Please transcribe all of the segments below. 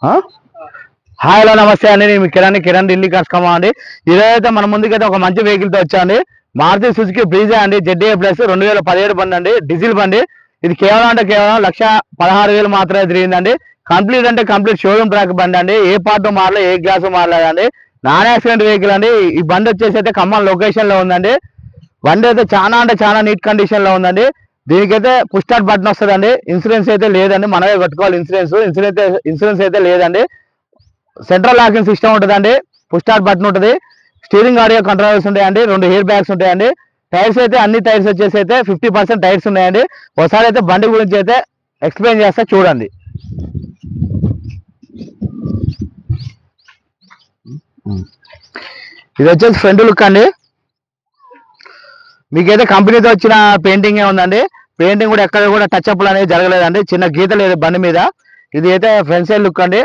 Hi hello నమస్తే అండి. నేను కిరణ్ ఢిల్లీ కస్టమర్ అండి. ఈరోజైతే మన ముందుకైతే ఒక మంచి వెహికల్ తో వచ్చాండి. మారుతి సుజుకి బ్రీజా అండి. ZA ప్లస్ 2017 బండి అండి, డీజిల్ బండి. ఇది కేవలం అంటే కేవలం 1,16,000 మాత్రమే తిరిగిందండి. కంప్లీట్ అంటే కంప్లీట్ షోరూమ్ ట్రాక్ బండి అండి. ఏ పార్ట్ మారలే, ఏ గ్లాస్ మారలేదండి. నాన్ యాక్సిడెంట్ వెహికల్ అండి. ఈ బండి వచ్చేసి అయితే ఖమ్మం లొకేషన్ లో ఉందండి. బండి అయితే చాలా అంటే చాలా నీట్ కండిషన్ లో ఉందండి. దీనికైతే పుష్ స్టార్ట్ బటన్ వస్తుందండి. ఇన్సూరెన్స్ అయితే లేదండి, మనమే కట్టుకోవాలి. ఇన్సూరెన్స్ అయితే లేదండి. సెంట్రల్ లాకింగ్ సిస్టమ్ ఉంటుందండి. పుష్ స్టార్ట్ బటన్ ఉంటుంది. స్టీరింగ్ ఆడియో కంట్రోల్స్ ఉంటాయండి. 2 ఎయిర్ బ్యాగ్స్ ఉంటాయండి. టైర్స్ అయితే అన్ని టైర్స్ వచ్చేసి అయితే 50% టైర్స్ ఉన్నాయండి. ఒకసారి అయితే బండి గురించి అయితే ఎక్స్ప్లెయిన్ చేస్తా చూడండి. ఇది వచ్చేసి ఫ్రంట్ లుక్ అండి. మీకైతే కంపెనీతో వచ్చిన పెయింటింగ్ ఉందండి. పెయింటింగ్ కూడా ఎక్కడ కూడా టచ్ అప్లు అనేది జరగలేదండి. చిన్న గీత లేదు బండి మీద. ఇది అయితే ఫ్రంట్ సైడ్ లుక్ అండి.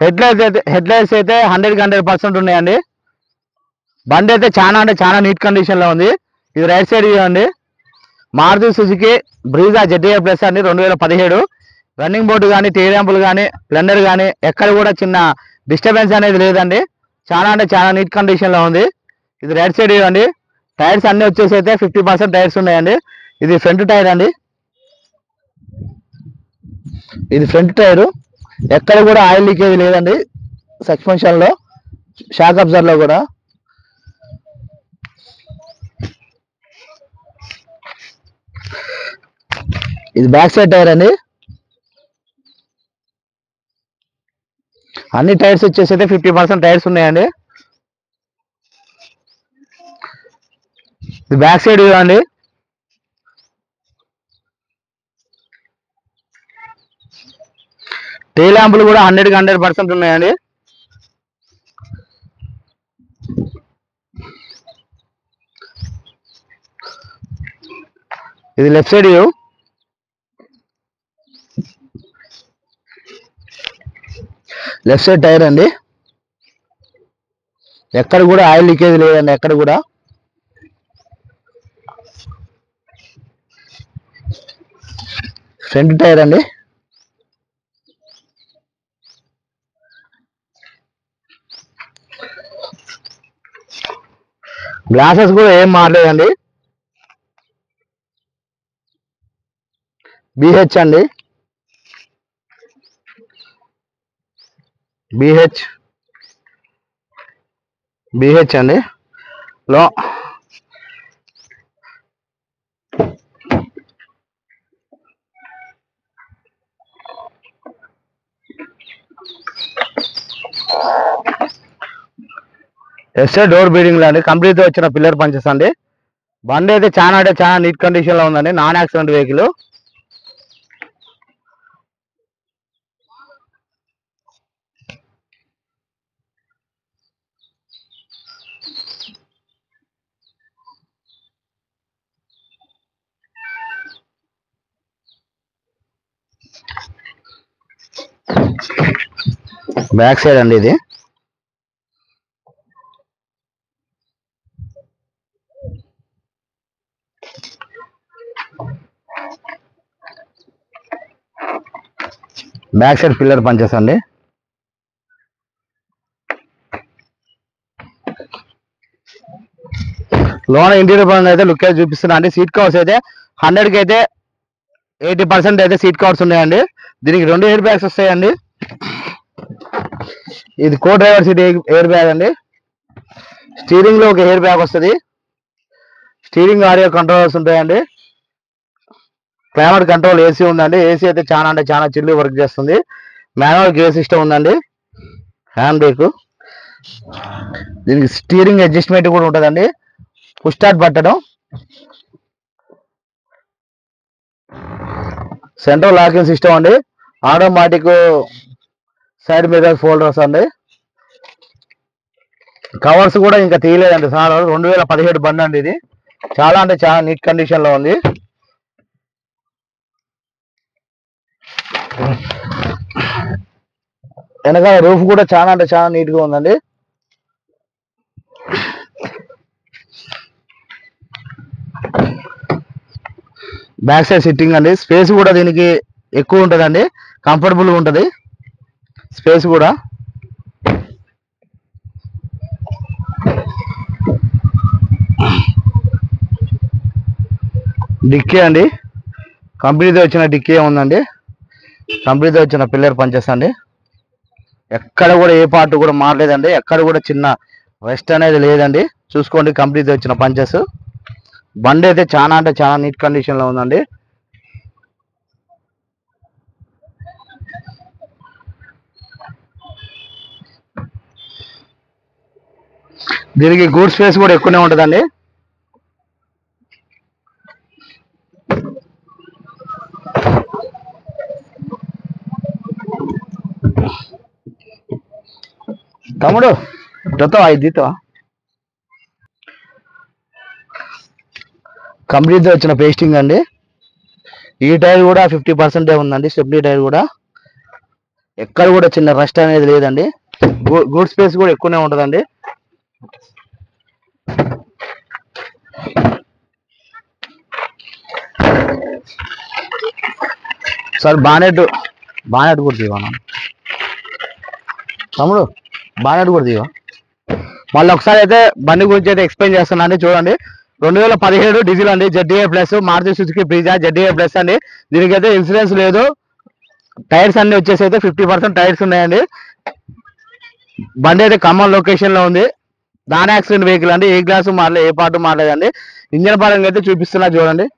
హెడ్ లైట్స్ అయితే 100% ఉన్నాయండి. బండి అయితే చాలా అంటే చాలా నీట్ కండిషన్ లో ఉంది. ఇది రైట్ సైడ్ అండి. Maruti Suzuki Brezza ZA plus అండి, 2017. రన్నింగ్ బోర్డు కానీ, టీరాంపులు కానీ, బ్లెండర్ కానీ ఎక్కడ కూడా చిన్న డిస్టర్బెన్స్ అనేది లేదండి. చాలా అంటే చాలా నీట్ కండిషన్ లో ఉంది. ఇది రైట్ సైడ్ అండి. టైర్స్ అన్ని వచ్చేసి అయితే 50% టైర్స్ ఉన్నాయండి. ఇది ఫ్రంట్ టైర్ అండి. ఇది ఫ్రంట్ టైరు. ఎక్కడ కూడా ఆయిల్ లీకేజ్ లేదండి. సస్పెన్షన్ లో, షాక్ అబ్జర్వ్ లో కూడా. ఇది బ్యాక్ సైడ్ టైర్ అండి. అన్ని టైర్స్ వచ్చేసి అయితే 50% టైర్స్ ఉన్నాయండి. ఇది బ్యాక్ సైడ్ వ్యూ అండి. టైల్ ల్యాంపులు కూడా 100% ఉన్నాయండి. ఇది left side view. Left side tyre అండి. ఎక్కడ కూడా ఆయిల్ లీకేజ్ లేదండి, ఎక్కడ కూడా. ఫ్రంట్ టైర్ అండి. గ్లాసెస్ కూడా ఏం మారలేదండి. BH అండి. BH అండి. లో ఎస్టర్ డోర్ బీడింగ్ అండి. కంప్లీట్ వచ్చిన పిల్లర్ పంచెస్ అండి. బండి అయితే చాలా అంటే చాలా నీట్ కండిషన్ లో ఉందండి. Non accident vehicle. Back side అండి. ఇది బ్యాక్ సైడ్ పిల్లర్ పంచెస్ అండి. లోన ఇంటీరియర్ పరంగా అయితే లుక్ అయితే చూపిస్తున్నా అండి. సీట్ కవర్స్ అయితే 100కి అయితే 80% అయితే సీట్ కవర్స్ ఉన్నాయండి. దీనికి 2 ఎయిర్ బ్యాగ్స్ వస్తాయండి. ఇది కో డ్రైవర్ సీట్ ఎయిర్ బ్యాగ్ అండి. స్టీరింగ్ లో ఒక ఎయిర్ బ్యాగ్ వస్తుంది. స్టీరింగ్ ఆడియో కంట్రోల్స్ ఉంటాయండి. క్లైమేట్ కంట్రోల్ ఏసీ ఉందండి. ఏసీ అయితే చాలా అంటే చాలా చిల్లు వర్క్ చేస్తుంది. మాన్యువల్ గేర్ సిస్టమ్ ఉందండి. Hand brake. దీనికి స్టీరింగ్ అడ్జస్ట్మెంట్ కూడా ఉంటుందండి. Push start button, central locking system అండి. ఆటోమేటిక్ సైడ్ మిర్రర్ ఫోల్డర్స్ అండి. కవర్స్ కూడా ఇంకా తీయలేదండి సార్. 2017 బండి అండి. ఇది చాలా అంటే చాలా నీట్ కండిషన్ లో ఉంది. వెనకాల రూఫ్ కూడా చాలా అంటే చాలా నీట్ గా ఉందండి. బ్యాక్ సైడ్ సిట్టింగ్ అండి. స్పేస్ కూడా దీనికి ఎక్కువ ఉంటుందండి. కంఫర్టబుల్గా ఉంటుంది. స్పేస్ కూడా డిక్కీ అండి, కంపెనీతో వచ్చిన డిక్కీ ఉందండి, కంపెనీతో వచ్చిన పిల్లర్ పంచెస్ అండి. ఎక్కడ కూడా ఏ పార్ట్ కూడా మారలేదండి, ఎక్కడ కూడా చిన్న రెస్ట్ అనేది లేదండి. చూసుకోండి కంపెనీతో వచ్చిన పంచెస్. బండి అయితే చాలా అంటే చాలా నీట్ కండిషన్లో ఉందండి. దీనికి గూడ్ స్పేస్ కూడా ఎక్కువనే ఉంటుందండి. తమ్ముడు జొత్తవా ఇది దీతో కంప్లీట్గా వచ్చిన పేస్టింగ్ అండి. ఈ టైర్ కూడా 50% ఉందండి, స్టెప్నీ టైర్ కూడా. ఎక్కడ కూడా చిన్న రస్ట్ అనేది లేదండి. గూడ్ స్పేస్ కూడా ఎక్కువనే ఉంటుందండి. సార్ బానెట్ కూడా తీవా తమ్ముడు, బానెట్ కూడా తీవా. మళ్ళీ ఒకసారి అయితే బండి గురించి అయితే ఎక్స్ప్లెయిన్ చేస్తున్నా అండి. చూడండి, 2017 డీజిల్ అండి, ZDA plus, Maruti Suzuki Brezza ZDA plus అండి. దీనికైతే ఇన్సూరెన్స్ లేదు. టైర్స్ అన్ని వచ్చేసి అయితే 50% టైర్స్ ఉన్నాయండి. బండి అయితే ఖమ్మం లొకేషన్ లో ఉంది. నాన్ యాక్సిడెంట్ వెహికల్ అండి. ఏ గ్లాసు మారలేదు, ఏ పార్ట్ మారలేదండి. ఇంజన్ పరంగా అయితే చూపిస్తున్నా చూడండి.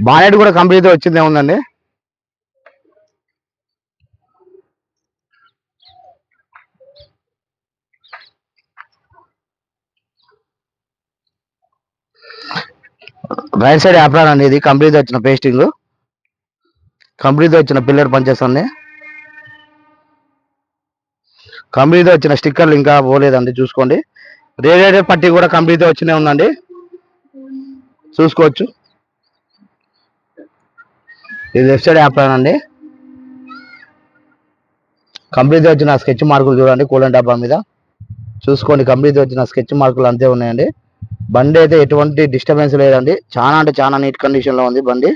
బానెట్ కూడా కంప్లీట్ వచ్చిందే ఉందండి. రైట్ సైడ్ యాప్రాన్ అండి, ఇది కంప్లీట్ వచ్చిన పేస్టింగ్, కంప్లీట్ వచ్చిన పిల్లర్ పంచెస్ అండి, కంప్లీట్ వచ్చిన స్టిక్కర్లు ఇంకా పోలేదండి. చూసుకోండి, రేడియేటర్ పట్టి కూడా కంప్లీట్ వచ్చినే ఉందండి, చూసుకోవచ్చు. ఇది లెఫ్ట్ సైడ్ యాప్రాన్ అండి, కంప్లీట్ వచ్చిన స్కెచ్ మార్కులు చూడండి కూలెంట్ డబ్బా మీద. చూసుకోండి, కంప్లీట్ వచ్చిన స్కెచ్ మార్కులు అంతే ఉన్నాయండి. బండి అయితే ఎటువంటి డిస్టర్బెన్స్ లేదండి. చాలా అంటే చాలా నీట్ కండిషన్లో ఉంది బండి.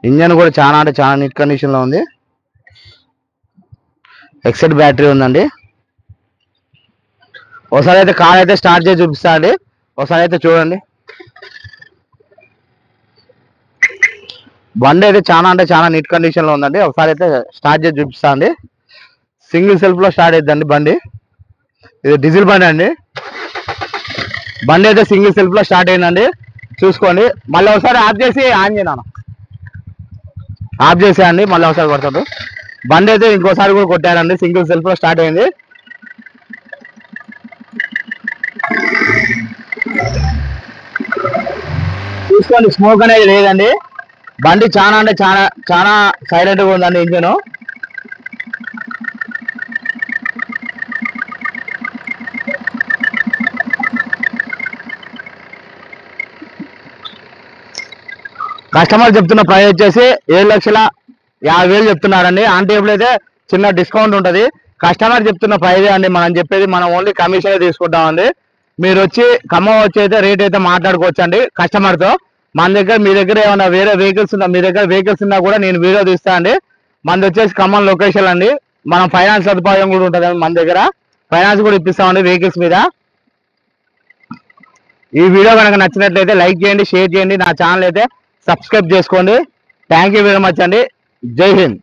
ఇంజన్ కూడా చాలా అంటే చాలా నీట్ కండిషన్లో ఉంది. ఎక్సెట్ బ్యాటరీ ఉందండి. ఒకసారి అయితే కార్ అయితే స్టార్ట్ చేసి చూపిస్తా అండి, ఒకసారి అయితే చూడండి. బండి అయితే చాలా అంటే చాలా నీట్ కండిషన్లో ఉందండి. ఒకసారి అయితే స్టార్ట్ చేసి చూపిస్తా అండి. సింగిల్ సెల్ఫ్లో స్టార్ట్ అవుతుందండి బండి. ఇది డీజిల్ బండి అండి. బండి అయితే సింగిల్ సెల్ఫ్లో స్టార్ట్ అయిందండి. చూసుకోండి, మళ్ళీ ఒకసారి ఆఫ్ చేసి ఆన్ చేయను, ఆఫ్ చేసేయండి, మళ్ళీ ఒకసారి కొడతాడు. బండి అయితే ఇంకోసారి కూడా కొట్టారండి, సింగిల్ సెల్ఫ్లో స్టార్ట్ అయింది. చూసుకోండి, స్మోక్ అనేది లేదండి. బండి చాలా అంటే చాలా చాలా సైలెంట్గా ఉందండి ఇంజను. కస్టమర్ చెప్తున్న ప్రైస్ వచ్చేసి 7,50,000 చెప్తున్నారండి. ఆన్ టేబుల్ అయితే చిన్న డిస్కౌంట్ ఉంటుంది. కస్టమర్ చెప్తున్న ప్రైజే అండి మనం చెప్పేది. మనం ఓన్లీ కమిషన్ తీసుకుంటామండి. మీరు వచ్చి ఖమ్మం వచ్చి అయితే రేట్ అయితే మాట్లాడుకోవచ్చు అండి కస్టమర్తో. మన దగ్గర మీ దగ్గర ఏమైనా వేరే వెహికల్స్ ఉన్నా, మీ దగ్గర వెహికల్స్ ఉన్నా కూడా నేను వీడియో తీస్తా అండి. మనది వచ్చేసి ఖమ్మం లొకేషన్ అండి. మనం ఫైనాన్స్ సదుపాయం కూడా ఉంటుంది మన దగ్గర, ఫైనాన్స్ కూడా ఇప్పిస్తామండి వెహికల్స్ మీద. ఈ వీడియో కనుక నచ్చినట్లయితే లైక్ చేయండి, షేర్ చేయండి, నా ఛానల్ అయితే సబ్స్క్రైబ్ చేసుకోండి. థ్యాంక్ యూ వెరీ మచ్ అండి. జై హింద్.